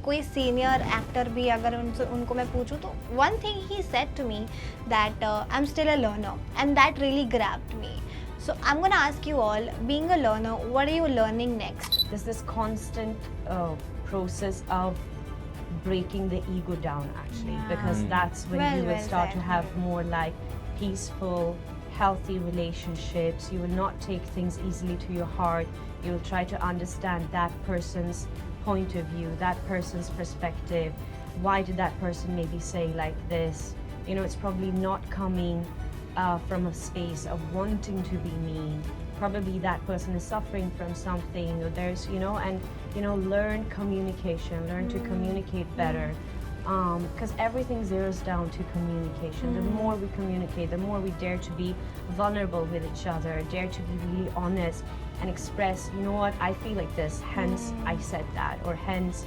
कोई senior actor भी अगर उनको मैं पूछूं तो one thing he said to me that I am still a learner and that really grabbed me. So I'm gonna ask you all, being a learner, what are you learning next? There's this constant process of breaking the ego down, actually, because that's when you will start to have more like peaceful, healthy relationships. You will not take things easily to your heart. You will try to understand that person's point of view, that person's perspective. Why did that person maybe say like this? You know, it's probably not coming from a space of wanting to be mean. Probably that person is suffering from something, or there's, learn communication, learn to communicate better. Because everything zeroes down to communication. The more we communicate, the more we dare to be vulnerable with each other, dare to be really honest and express, you know what, I feel like this, hence I said that, or hence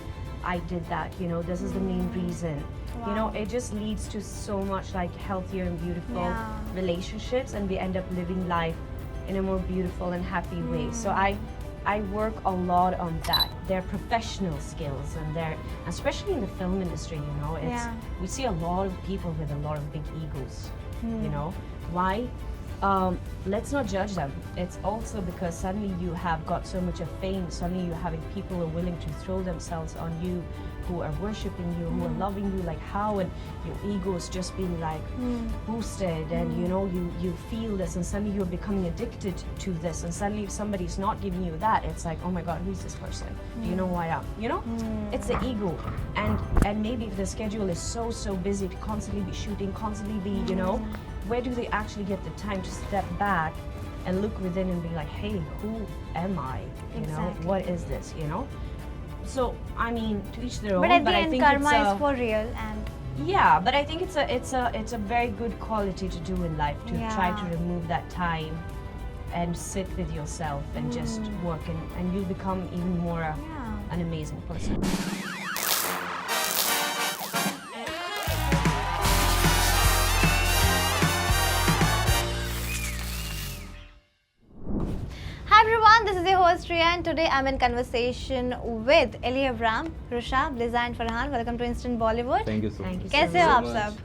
I did that, this is the main reason. Wow. It just leads to so much like healthier and beautiful relationships, and we end up living life in a more beautiful and happy way. So I work a lot on that. Their professional skills, and especially in the film industry, we see a lot of people with a lot of big egos. Why? Let's not judge them. It's also because suddenly you have got so much of fame, suddenly you're having people who are willing to throw themselves on you, who are worshipping you, who are loving you like how, and your ego is just being like boosted, and you feel this, and suddenly you're becoming addicted to this, and suddenly if somebody's not giving you that, it's like, oh my god, who's this person? Do you know who I am? It's the ego. And maybe if the schedule is so busy to constantly be shooting, constantly be, where do they actually get the time to step back and look within and be like, hey, who am I? Exactly. What is this? So I mean, to each their own. But at the I end, think karma it's is for real, and yeah, but I think it's a very good quality to do in life, to try to remove that time and sit with yourself and just work, and you'll become even more an amazing person. hi everyone, this is your host Riya, and today I'm in conversation with Eli Avram, Rusha, Bliza and Farhan. Welcome to Instant Bollywood. Thank you so Thank much. you so कैसे हो आप much. सब?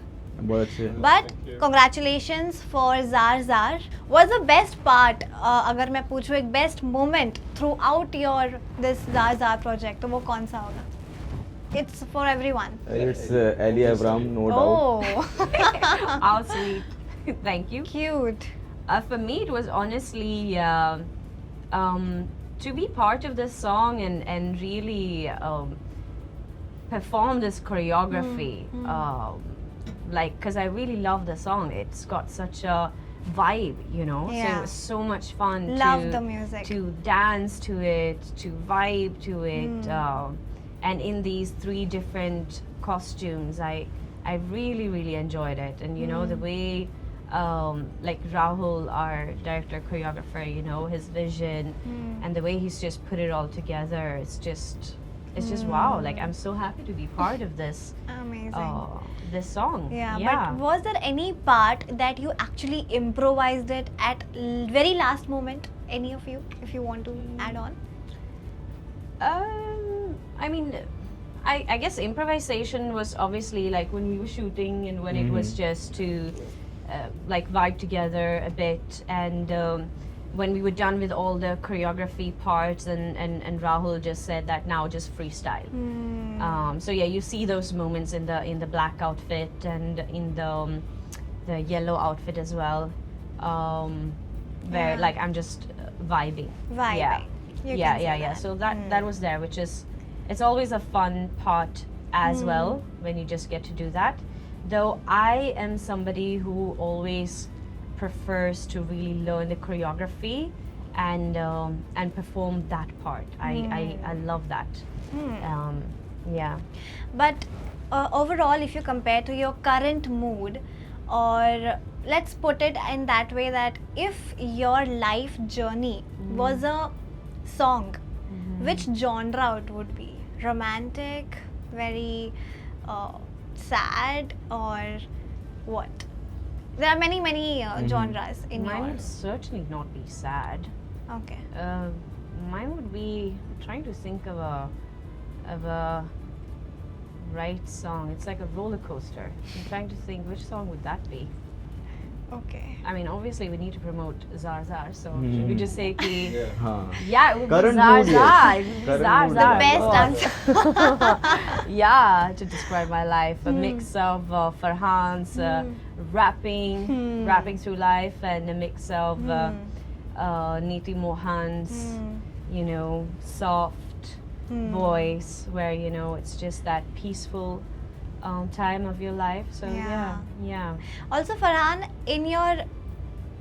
बहुत अच्छे हैं. But congratulations for Zar Zar. What's the best part? अगर मैं पूछूं एक best moment throughout your this Zar Zar project, तो वो कौन सा होगा? It's for everyone. It's Eli Avram, no doubt. Oh, How sweet. Thank you. cute. For me, it was honestly to be part of this song and really perform this choreography. Because I really love the song. It's got such a vibe, So Yeah. it was so much fun. Love the music. To dance to it, to vibe to it, and in these 3 different costumes, I really enjoyed it. And the way like Rahul, our director choreographer, his vision and the way he's just put it all together, it's just wow. Like, I'm so happy to be part of this this song. Yeah, but was there any part that you actually improvised it at very last moment? Any of you, if you want to add on? I mean, I guess improvisation was obviously like when we were shooting, and when it was just to like vibe together a bit, and when we were done with all the choreography parts, and Rahul just said that now just freestyle. So yeah, you see those moments in the black outfit and in the yellow outfit as well, where like I'm just vibing. Vibing. You Yeah, can say that. So that was there, which is, it's always a fun part as well when you just get to do that. Though I am somebody who always prefers to really learn the choreography and perform that part. I love that. Yeah. But overall, if you compare to your current mood, or let's put it in that way, that if your life journey was a song, which genre it would be? Romantic, very sad, or what? There are many genres in Mine your. would certainly not be sad. Okay. Mine would be, I'm trying to think of a right song. It's like a roller coaster. I'm trying to think which song would that be. Okay. I mean, obviously we need to promote Zar Zar, so should we just say ki हाँ yeah, it would Current be Zar mood, yes. Zar. It would be Current Zar mood, Zar. The best answer. Yeah, to describe my life, a mix of Farhan's rapping through life, and a mix of Neeti Mohan's, you know, soft voice, where you know it's just that peaceful time of your life. So yeah. Also, Farhan, in your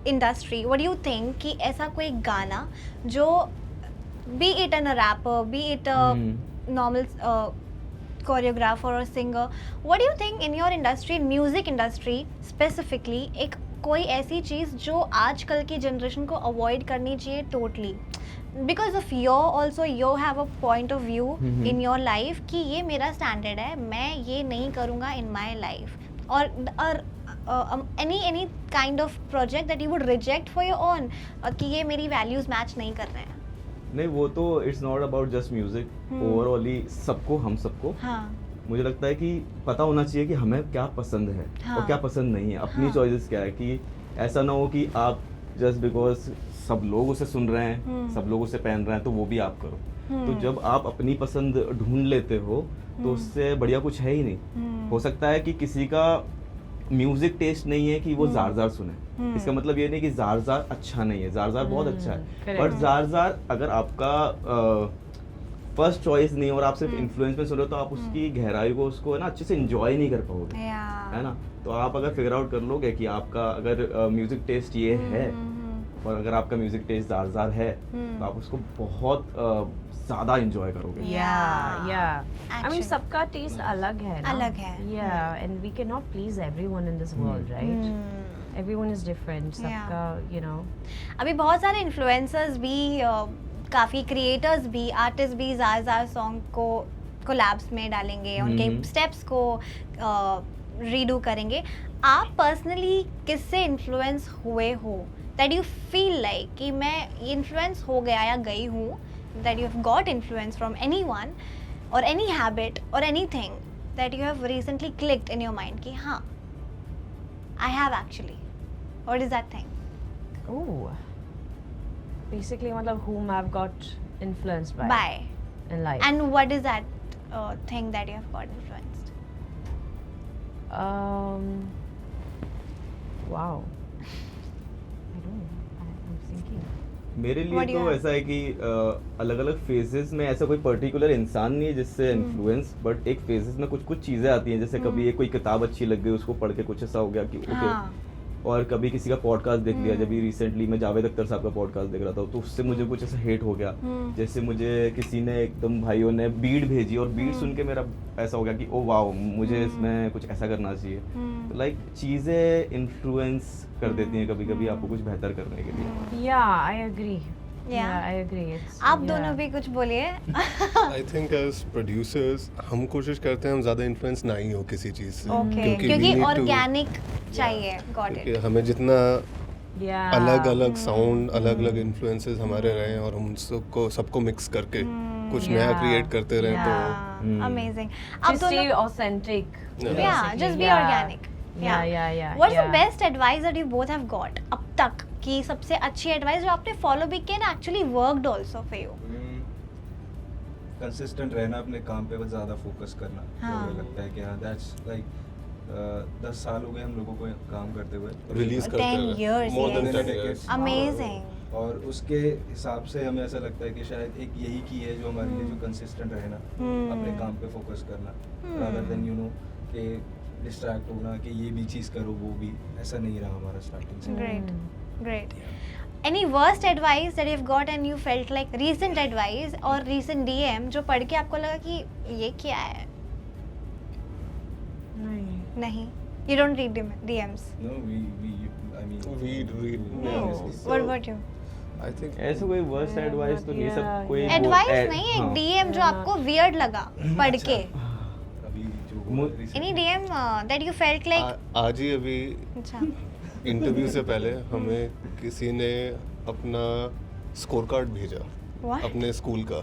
industry, what do you think कि ऐसा कोई गाना जो be it a rapper, be it a normal choreographer or singer, what do you think in your industry, music industry specifically, एक कोई ऐसी चीज़ जो आजकल की जनरेशन को अवॉइड करनी चाहिए totally, because of your also you have a point of view in your life कि ये मेरा स्टैंडर्ड है, मैं ये नहीं करूँगा इन माई लाइफ, और any kind of project that you would reject for your own कि ये मेरी वैल्यूज मैच नहीं कर रहे हैं. नहीं, वो तो it's not about just music, overall सबको, हम सबको मुझे लगता है कि पता होना चाहिए कि हमें क्या पसंद है और क्या पसंद नहीं है, अपनी चॉइसेस क्या है, कि ऐसा ना हो कि आप जस्ट बिकॉज सब लोग उसे सुन रहे हैं, सब लोग उसे पहन रहे हैं तो वो भी आप करो. तो जब आप अपनी पसंद ढूंढ लेते हो तो उससे बढ़िया कुछ है ही नहीं. हो सकता है कि किसी का म्यूजिक टेस्ट नहीं है कि वो जार जार सुने, इसका मतलब ये नहीं कि जार जार अच्छा नहीं है, जार जार बहुत अच्छा है, बट जार जार अगर आपका फर्स्ट चॉइस नहीं और आप सिर्फ इन्फ्लुएंस में सुन रहे हो तो आप उसकी गहराई को, उसको ना अच्छे से एंजॉय नहीं कर पाओगे, है ना. तो आप अगर फिगर आउट कर लोगे कि आपका अगर म्यूजिक टेस्ट ये है और अगर आपका म्यूजिक टेस्ट जार जार है तो आप उसको बहुत ज़्यादा एंजॉय करोगे. I mean, सबका टेस्ट अलग है ना. अलग है. And we cannot please everyone in this world, right? Everyone is different. सबका, you know. अभी बहुत सारे इन्फ्लुएंसर्स भी, काफ़ी क्रिएटर्स भी, आर्टिस्ट भी ज़ार सॉन्ग को कोलैब्स में डालेंगे, उनके स्टेप्स को रीडू करेंगे. आप पर्सनली किससे इन्फ्लुएंस हुए हो दैट यू फील लाइक कि मैं इन्फ्लुएंस हो गया या गई हूँ, that you have got influence from any one और एनी हैबिट और any thing that you have recently clicked in your mind कि हाँ, I have actually, what is that thing? Oh, basically, मतलब whom I've got influenced by in life. And what is that thing that you have got influenced? Wow. I don't know. I'm thinking. मेरे लिए तो ऐसा है कि अलग अलग phases में ऐसा कोई पर्टिकुलर इंसान नहीं है जिससे इन्फ्लुएंस, बट एक फेजेस में कुछ कुछ चीज़ें आती हैं, जैसे कभी कोई किताब अच्छी लग गई, उसको पढ़ के कुछ ऐसा हो गया कि ओके, और कभी किसी का पॉडकास्ट देख लिया. जब भी रिसेंटली मैं जावेद अख्तर साहब का पॉडकास्ट देख रहा था तो उससे मुझे कुछ ऐसा हेट हो गया. जैसे मुझे किसी ने एकदम भाइयों ने बीट भेजी और बीट सुन के मेरा ऐसा हो गया कि ओ वाओ, मुझे इसमें कुछ ऐसा करना चाहिए. तो लाइक चीज़ें इन्फ्लुएंस कर देती हैं कभी कभी आपको कुछ बेहतर करने के लिए. Yeah, I agree. I agree. आप दोनों भी कुछ बोलिए. I think as producers हम कोशिश करते हैं हम ज़्यादा इन्फ्लुएंस ना ही हो किसी चीज़ से, क्योंकि ऑर्गेनिक चाहिए. Got it. हमें जितना अलग अलग साउंड, अलग अलग इन्फ्लुएंसेस हमारे रहे और हम सबको मिक्स करके कुछ नया क्रिएट करते रहे तो amazing. Just stay authentic. Just be organic. What's the best advice that you both have got अब तक, कि सबसे अच्छी एडवाइस जो आपने फॉलो भी किया, actually worked also for you? Consistent रहना, अपने काम पे बस ज़्यादा फोकस करना. मुझे लगता है कि हाँ, दैट्स लाइक 10 साल हो गए हम लोगों को काम करते हुए, रिलीज करते 10 years, more than yes. 10 years. Amazing. और उसके हिसाब से हमें ऐसा लगता है कि शायद एक यही की है जो हमारे लिए, जो कंसिस्टेंट रहना, अपने काम पे फोकस करना, rather than you know कि डिस्ट्रैक्ट होना कि ये भी चीज़ करो वो भी, ऐसा नहीं रहा हमारा स्टार्टिंग से. Great. Any worst advice that you've got and you felt like recent advice or recent DM जो पढ़ के आपको लगा कि ये क्या है? नहीं. You don't read DMs? No, I mean we read. What about you? I think ऐसा कोई वर्स्ट एडवाइस तो नहीं, सब कोई एडवाइस नहीं, एक DM जो आपको weird लगा पढ़ के. Any DM that you felt like? आज ही अभी इंटरव्यू से पहले हमें किसी ने अपना स्कोर कार्ड भेजा. What? अपने स्कूल का.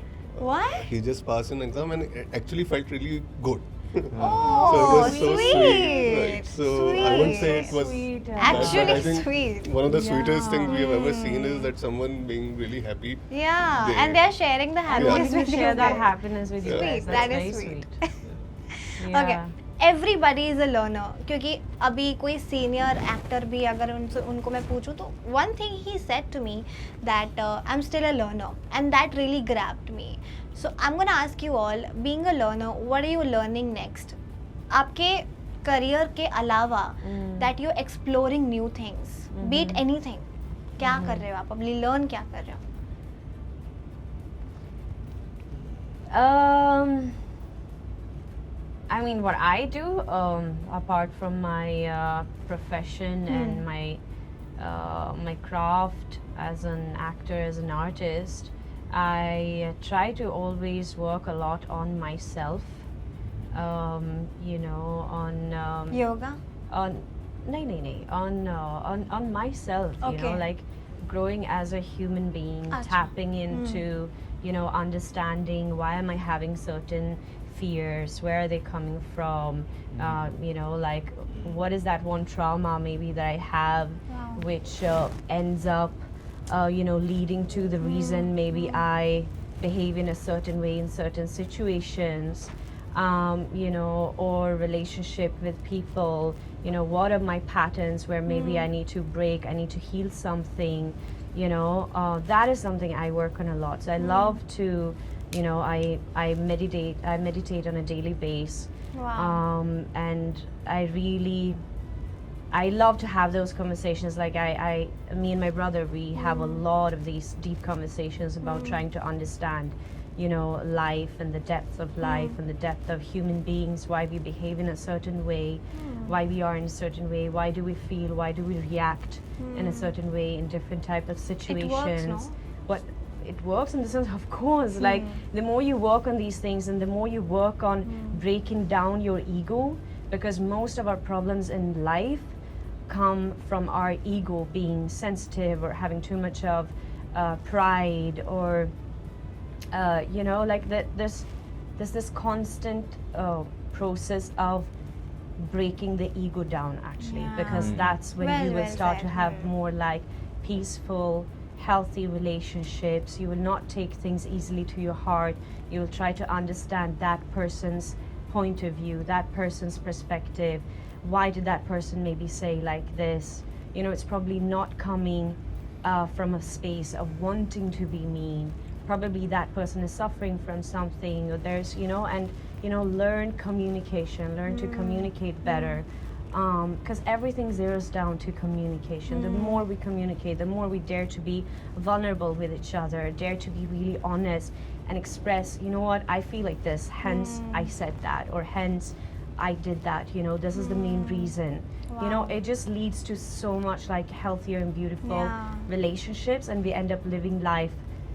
What? He just passed an exam and it actually felt really good. Oh, So it was so sweet. sweet. Right. So I wouldn't say it was Sweet. bad, but Actually I think sweet. one of the sweetest Yeah. things we have ever seen is that someone being really happy. Yeah, They- and they're sharing the And happiness wanting to with you share that guys. happiness with you Yeah. guys. Sweet, That's that very is sweet. sweet. Okay, everybody is a learner. क्योंकि अभी कोई senior actor भी अगर उनको मैं पूछूं तो one thing he said to me that I'm still a learner and that really grabbed me. So I'm gonna ask you all, being a learner, what are you learning next? आपके career के अलावा that you're exploring new things, be it anything. क्या कर रहे हो आप? अभी learn क्या कर रहे हो? I mean, what I do, apart from my profession and my craft as an actor, as an artist, I try to always work a lot on myself. You know, on Yoga? on myself. You know, Okay. like growing as a human being, Acha. tapping into understanding why am I having certain fears, where are they coming from, you know, like what is that one trauma maybe that I have, Wow. which ends up leading to the reason maybe I behave in a certain way in certain situations, or relationship with people, what are my patterns where maybe I need to break, I need to heal something, that is something I work on a lot. So I love to, I meditate on a daily basis. Wow. And I love to have those conversations. Like me and my brother, we have a lot of these deep conversations about trying to understand, life and the depths of life and the depth of human beings, why we behave in a certain way, why we are in a certain way, why do we feel, why do we react in a certain way in different type of situations. no? What it works in the sense, of course, like the more you work on these things and the more you work on breaking down your ego, because most of our problems in life come from our ego being sensitive or having too much of pride, or like there's this constant process of breaking the ego down, actually, because that's when Well, you will well start said. to have more like peaceful, healthy relationships. You will not take things easily to your heart. You will try to understand that person's point of view, that person's perspective. Why did that person maybe say like this? It's probably not coming from a space of wanting to be mean. Probably that person is suffering from something, or there's, learn communication, learn to communicate better. Because everything zeroes down to communication. The more we communicate, the more we dare to be vulnerable with each other, dare to be really honest and express, you know what, I feel like this, hence I said that, or hence I did that, this is the main reason. It just leads to so much like healthier and beautiful relationships, and we end up living life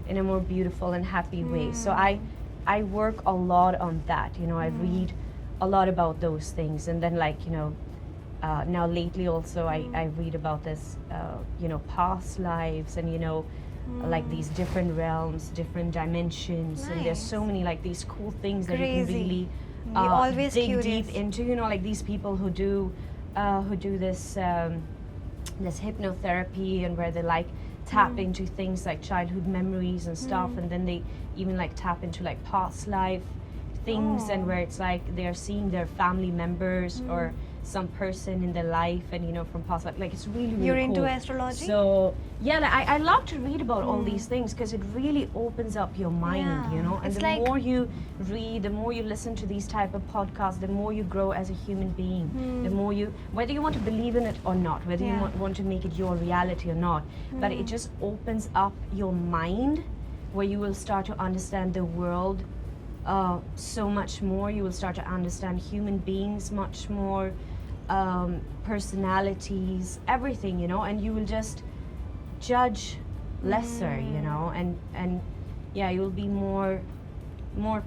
in a more beautiful and happy way. So I work a lot on that, I read a lot about those things, and then now lately also I read about this past lives, and like these different realms, different dimensions, and there's so many like these cool things that you can Crazy. really You're always dig curious. deep into, like these people who do this this hypnotherapy, and where they like tap into things like childhood memories and stuff, and then they even like tap into like past life things, and where it's like they're seeing their family members or some person in their life, and from past life. Like it's really, really You're cool. into astrology? So yeah, like, I love to read about all these things because it really opens up your mind, Yeah. and It's the like- more you read, the more you listen to these type of podcasts, the more you grow as a human being. The more you, whether you want to believe in it or not, whether you Yeah. want to make it your reality or not, but it just opens up your mind, where you will start to understand the world so much more. You will start to understand human beings much more, personalities, everything, and you will just judge lesser, and yeah, you will be more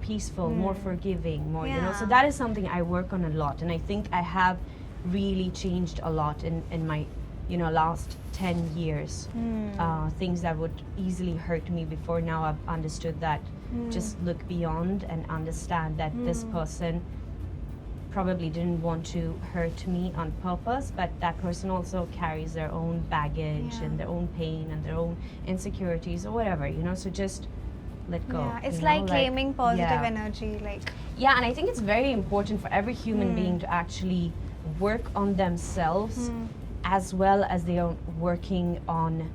peaceful, more forgiving, more, so Yeah. that is something I work on a lot, and I think I have really changed a lot in my last 10 years. Things that would easily hurt me before, now I've understood that just look beyond and understand that this person probably didn't want to hurt me on purpose, but that person also carries their own baggage Yeah. and their own pain and their own insecurities or whatever, you know, so just let go. Yeah, it's you know, like claiming positive yeah. energy, like Yeah, and I think it's very important for every human Hmm. being to actually work on themselves Hmm. as well as they are working on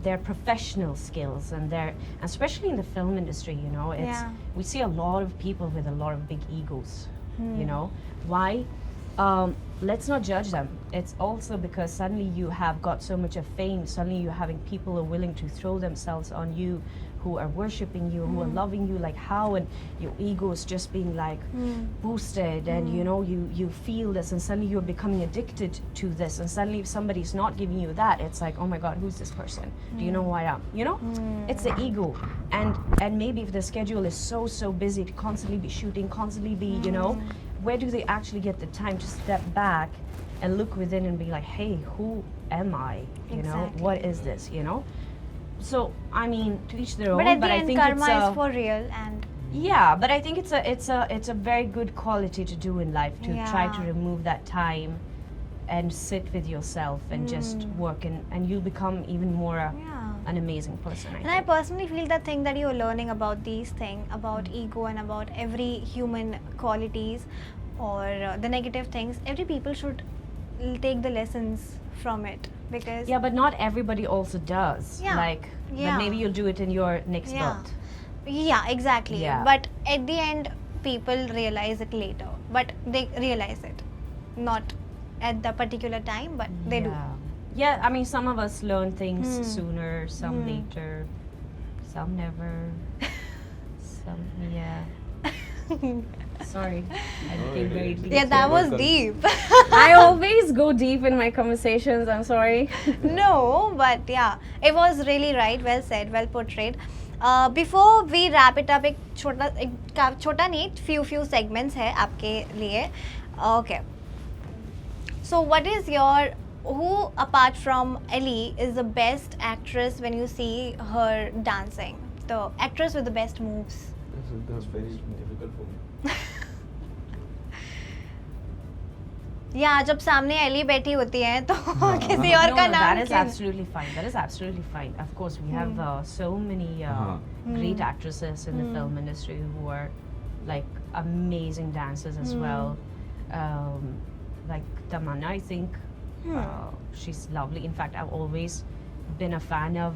their professional skills and their, especially in the film industry, you know, it's Yeah. we see a lot of people with a lot of big egos. Hmm. You know why? Let's not judge them. It's also because suddenly you have got so much of fame. Suddenly you're having people who are willing to throw themselves on you, who are worshipping you, who are loving you like how, and your ego is just being like boosted, and you know you feel this, and suddenly you're becoming addicted to this, and suddenly if somebody's not giving you that, it's like, oh my God, who's this person? Do you know who I am? You know, it's the ego, and maybe if the schedule is so busy to constantly be shooting, constantly be, you know, where do they actually get the time to step back and look within and be like, hey, who am I? You know, Exactly. what is this? You know. So I mean, to each their own. but at the I end think karma it's is for real, and yeah, but I think it's a very good quality to do in life, to try to Yeah. remove that time and sit with yourself and just work, and you'll become even more yeah. an amazing person. And I personally feel the thing that you're learning about these things, about ego and about every human qualities or the negative things, every people should take the lessons from it, because Yeah, but not everybody also does. Yeah. Like, Yeah. but maybe you'll do it in your next Yeah. birth. Yeah, exactly. Yeah. But at the end, people realize it later. But they realize it, not at the particular time, but they do. Yeah, I mean, some of us learn things Hmm. sooner, some Hmm. later, some never. Some, yeah. Sorry, I became very deep. Yeah, that was Welcome. deep. I always go deep in my conversations. I'm sorry. No, but yeah, it was really right. Well said, well portrayed. Before we wrap it up, एक छोटा नहीं, few segments है आपके लिए. Okay. So what is your, who apart from Ellie is the best actress when you see her dancing? The actress with the best moves. That's very difficult for me. या जब सामने Eli बैठी होती है तो किसी और No, का no, नाम that is क्या? absolutely fine. That is absolutely fine. Of course, we have so many great actresses in the film industry who are like amazing dancers as well. Like Tamanna, I think she's lovely. In fact, I've always been a fan of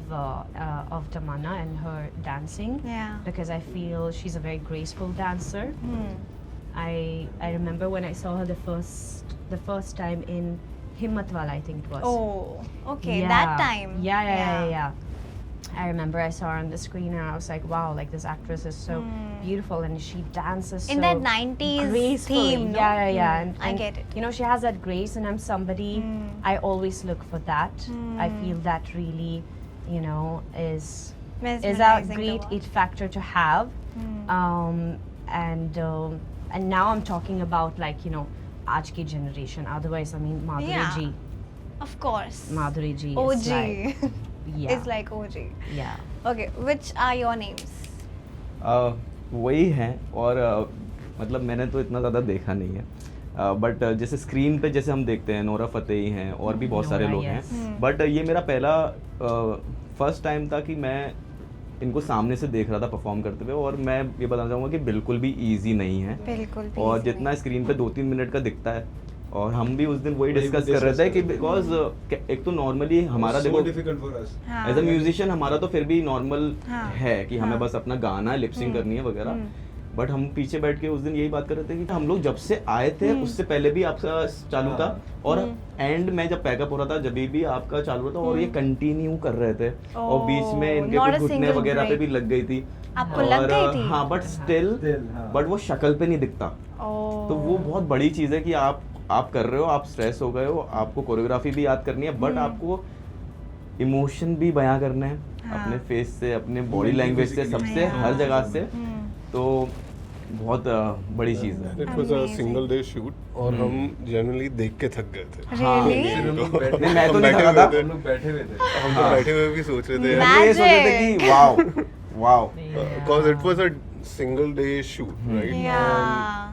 Tamanna and her dancing, Yeah. because I feel she's a very graceful dancer. I remember when I saw her the first time in Himmatwala, I think it was. Oh, okay, Yeah. that time. Yeah. I remember I saw her on the screen and I was like, wow, like this actress is so beautiful and she dances In so that 90s gracefully. theme, no? Yeah. And, I get it. You know, she has that grace, and I'm somebody, I always look for that. I feel that really, you know, is a Mesmerizing the great watch. it factor to have. And now I'm talking about, like, you know, aaj ki generation. Otherwise, I mean, Madhuri Yeah. ji. Of course. Madhuri ji is OG. like, yeah. It's like OG. Yeah. Okay, which are your names? वही हैं, और मतलब मैंने तो इतना ज़्यादा देखा नहीं है, बट जैसे स्क्रीन पे जैसे हम देखते हैं नोरा फतेही हैं और भी बहुत सारे नोरा, लोग yes. हैं, बट ये मेरा पहला फर्स्ट टाइम था कि मैं इनको सामने से देख रहा था परफॉर्म करते हुए, और मैं ये बताना चाहूँगा कि बिल्कुल भी इजी नहीं है, बिल्कुल भी और easy जितना नहीं। स्क्रीन पे 2-3 मिनट का दिखता है, और हम भी उस दिन वही वही डिस्कस कर रहे थे कि discuss कर रहे थे। बिकॉज एक तो नॉर्मली हमारा so देखो difficult for us. हाँ। एज अ म्यूजिशियन हमारा तो फिर भी नॉर्मल हाँ। है कि हमें हाँ। बस अपना गाना लिपसिंग करनी है वगैरह, बट हम पीछे बैठ के उस दिन यही बात कर रहे थे कि हम लोग जब से आए थे उससे पहले भी आपका चालू था, और एंड में जब पैकअप हो रहा था जब भी आपका चालू था, और ये कंटिन्यू कर रहे थे, और बीच में इनके not a कुछ घुटने single वगैरह पे break. भी लग गई थी, आपको लग गई थी? हाँ, बट स्टिल Still, हाँ। बट वो शक्ल पे नहीं दिखता, Oh. तो वो बहुत बड़ी चीज़ है कि आप कर रहे हो, आप स्ट्रेस हो गए हो, आपको कोरियोग्राफी भी याद करनी है, बट आपको इमोशन भी बयां करना है अपने फेस से, अपने बॉडी Mentally, लैंग्वेज से, physically. सबसे हाँ। हर जगह से, तो बहुत बड़ी चीज़ है। It was a Amazing. Single day shoot और हम जनरली देख के थक गए थे। Really? फिर हम लोग बैठे- नहीं, मैं तो हम नहीं बैठे थका हुए था। थे। हम लोग बैठे हुए थे। हम तो बैठे हुए भी सोच रहे थे हम लोग ये सोच रहे थे कि wow wow, because it was a single day shoot, right? Yeah.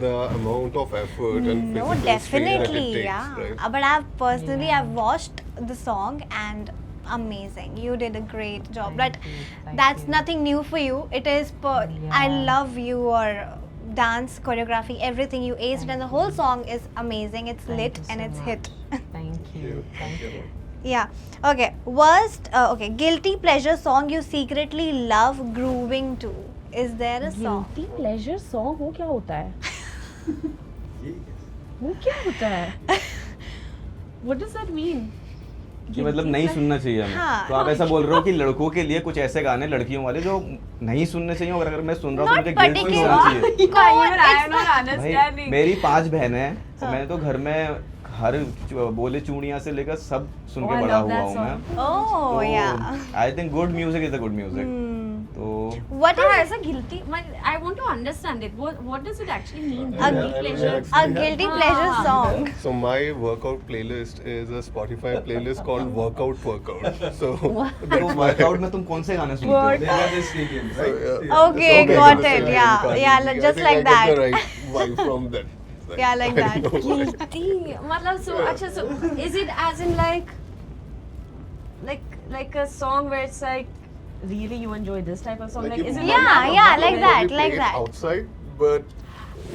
The amount of effort and No, physical strain that it definitely, takes, yeah. right? But I've personally, Yeah. I've watched the song and amazing. You did a great job. Thank But you, thank that's you. nothing new for you. It is. I Yeah. love your dance choreography, everything. You aced, and the whole song is amazing. It's Thank lit you and so it's much. hit. Thank you. Thank you. Yeah. Okay. Worst. Okay. Guilty pleasure song you secretly love grooving to. Is there a song? Guilty pleasure song वो क्या होता है? वो क्या होता है? What does that mean? कि मतलब नहीं सुनना चाहिए हमें। हाँ। तो आप ऐसा बोल रहे हो कि लड़कों के लिए कुछ ऐसे गाने लड़कियों वाले जो नहीं सुनने चाहिए, और अगर मैं सुन रहा हूँ तो Not मुझे गिल्ट क्यों होना particular. चाहिए? I am not भाई understanding. मेरी 5 बहनें हैं और मैंने तो घर में हर बोले चूड़ियाँ से लेकर सब सुन Oh, के I बड़ा love हुआ that हूँ मैं। Oh, yeah. I think good music is a good music. Hmm. तो What हाँ, is ऐसा guilty. I want to understand it. What does it actually mean? A Guilty pleasure. a guilty pleasure Ah. song? So my workout playlist is a Spotify playlist called Workout. So तो that's my workout में तुम कौन से गाने सुनते हो? They got this weekend, So, right? yeah. Okay, So got Megan Thee it. Stallion, Yeah, Cardi yeah, B. I just think like I get that. the right vibe from that. Yeah, like I that. know. Guilty. मतलब so अच्छा so is it as in like a song where it's like really you enjoy this type of song? Like you is it might Yeah, not yeah, probably like that, play like it that. outside, but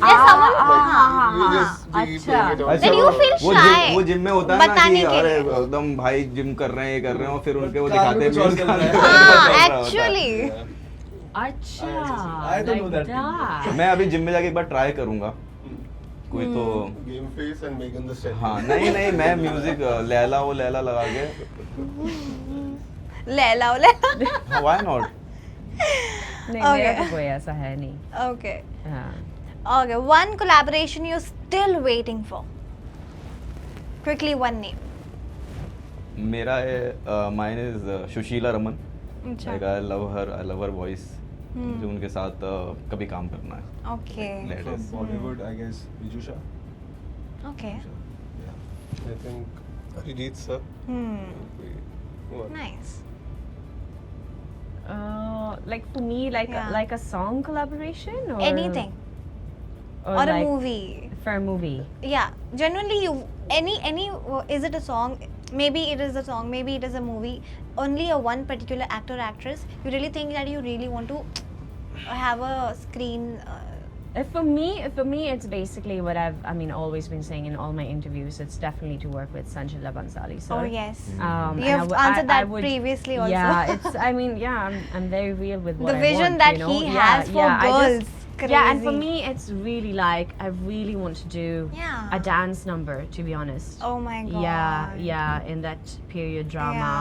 Yeah, someone. like, you just be अच्छा. playing it outside. Then you feel वो shy. वो gym में होता है ना बताने कि के अरे लिए. एकदम भाई जिम कर रहे हैं, ये कर रहे हैं, और फिर उनके वो कार में दिखाते कुछ और चल रहा है. हाँ, actually. अच्छा. I don't know like that. मैं अभी जिम में जाके एक बार ट्राई करूंगा कोई तो। Game face and Megan Thee Stallion. हाँ नहीं नहीं, मैं म्यूजिक लैला वो लैला लगा के, लैला लैला. Why not? नहीं Okay. मेरा तो कोई ऐसा है नहीं. Okay. हाँ. Okay. One collaboration you're still waiting for. Quickly, one name. मेरा है माइन इज सुशीला रमन। अच्छा. Like I love her voice. Hmm. जो उनके साथ कभी काम करना है। Okay. Let From us. Bollywood, I guess, Vijusha. Okay. Yeah. I think Arijit sir. Hmm. will be one. Nice. Like for me Yeah. like a song collaboration or Anything. or, Or a like movie. for a movie. Yeah, generally you any is it a song, maybe it is a song, maybe it is a movie, only a one particular actor or actress you really think that you really want to have a screen For me, it's basically what I've always been saying in all my interviews. It's definitely to work with Sanjay Bansali. So, oh yes, and you I have would- answered I that would- previously also. Yeah, it's. I'm very real with what the I vision want, that you know? he Yeah, has for yeah, I girls, just- crazy. Yeah, and for me, it's really like I really want to do Yeah. a dance number. To be honest. Oh my god. Yeah, in that period drama.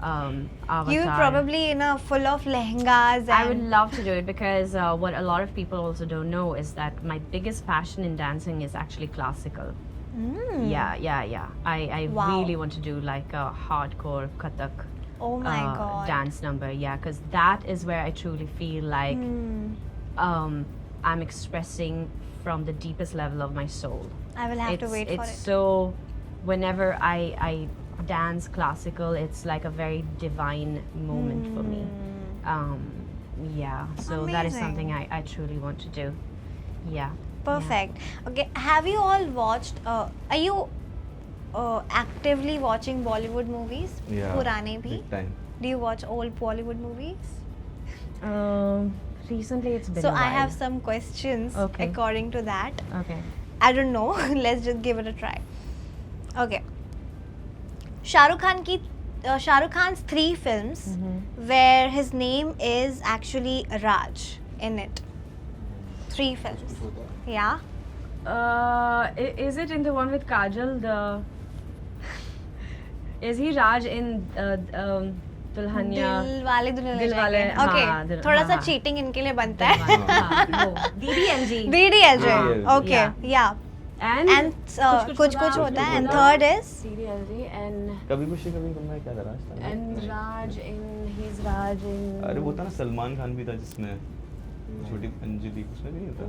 Avatar. You probably full of lehengas and I would love to do it because what a lot of people also don't know is that my biggest passion in dancing is actually classical. Mm. Yeah. I Wow. really want to do like a hardcore Kathak Oh my god. dance number. Yeah, because that is where I truly feel like Hmm. I'm expressing from the deepest level of my soul. I will have to wait for it's it. so whenever I dance classical, it's like a very divine moment for me. Yeah, so that is Amazing. something I truly want to do. Yeah. Perfect. Okay, have you all watched? Are you actively watching Bollywood movies? Yeah. Purane bhi. Big time. Do you watch old Bollywood movies? Recently it's been So a I while. have some questions Okay. according to that. Okay. I don't know. Let's just give it a try. Okay. Shah Rukh Khan's 3 films where his name is actually Raj in it. 3 films. Yeah. Is it in the one with Kajal? Is he Raj in Dulhania? दिल वाले दुल्हनिया दिल वाले, जाएंगे. Okay. हाँ, दिल- थोड़ा सा हाँ. चीटिंग इनके लिए बनता है. DDLG. DDLJ. हाँ. Okay. Yeah. And And कुछ कुछ होता है. And third is DDLG and कभी खुशी कभी गम में क्या था राज था? Raj in he's Raj in. अरे वो था ना, सलमान खान भी था जिसमें, छोटी अंजलि, उसमें भी नहीं था?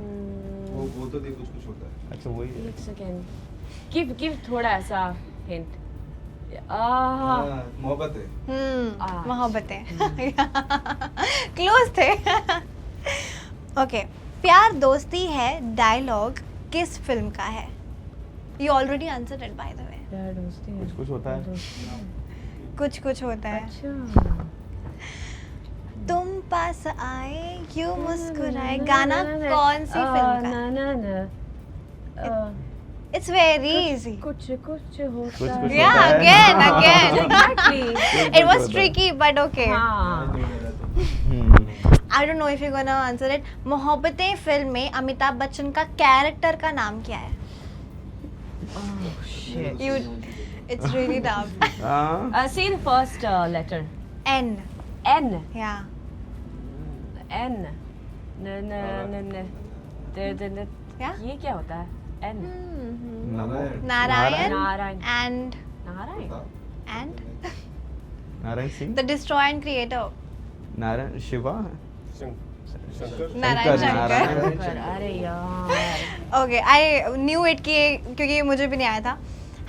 वो तो देख कुछ होता है. अच्छा वही है। एक सेकेंड. Give थोड़ा ऐसा hint. हाँ, मोहब्बत है. मोहब्बतें. क्लोज थे. ओके. प्यार दोस्ती है डायलॉग किस फिल्म का है? You already answered it by the way. प्यार दोस्ती है। कुछ कुछ होता है। कुछ कुछ होता है। अच्छा। तुम पास आए यूं मुस्कुराए, गाना कौन सी फिल्म का? ना ना ना। It's very easy. कुछ कुछ होता कुछ है। Yeah, होता है। again, again. Exactly. It was tricky, but okay. हाँ। I don't know if you're gonna answer it. Mohabbatein film में अमिताभ बच्चन का कैरेक्टर का नाम क्या है? Oh shit. You, it's really tough. हाँ। See the first letter. N. N. Yeah. N. न न न न. न. Yeah. ये क्या होता है? N. Narayan Narayan. Narayan. And Narayan. Narayan Singh, the destroyer and creator. Narayan Shiva, Shankar Narayan Narayan. Shankar. अरे यार. Okay, I knew it क्योंकि ये मुझे भी नहीं आया था.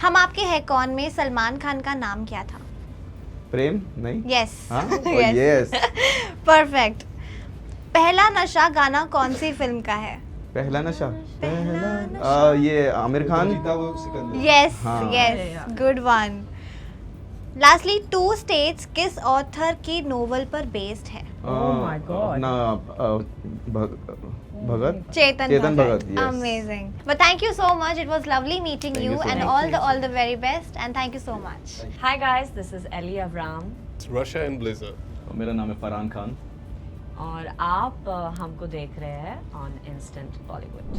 हम आपके है कौन में सलमान खान का नाम क्या था? प्रेम नहीं? Yes. हाँ? Yes. Yes. Perfect. पहला नशा गाना कौन सी फिल्म का है? पहला नशा। पहला नशा। ये आमिर खान। जीता वो सिकंदर। Yes, हाँ। yes, Yeah. good one. Lastly, Two States किस ऑथर की नोवेल पर बेस्ड है? Oh my God. अपना भगत। Chetan Bhagat, yes. Amazing. But thank you so much. It was lovely meeting Thank you, you so and much. all the very best. And thank you so much. Hi guys, this is Ellie Avram. Russia and Blazer. मेरा नाम है फरहान खान। और आप हमको देख रहे हैं on Instant Bollywood.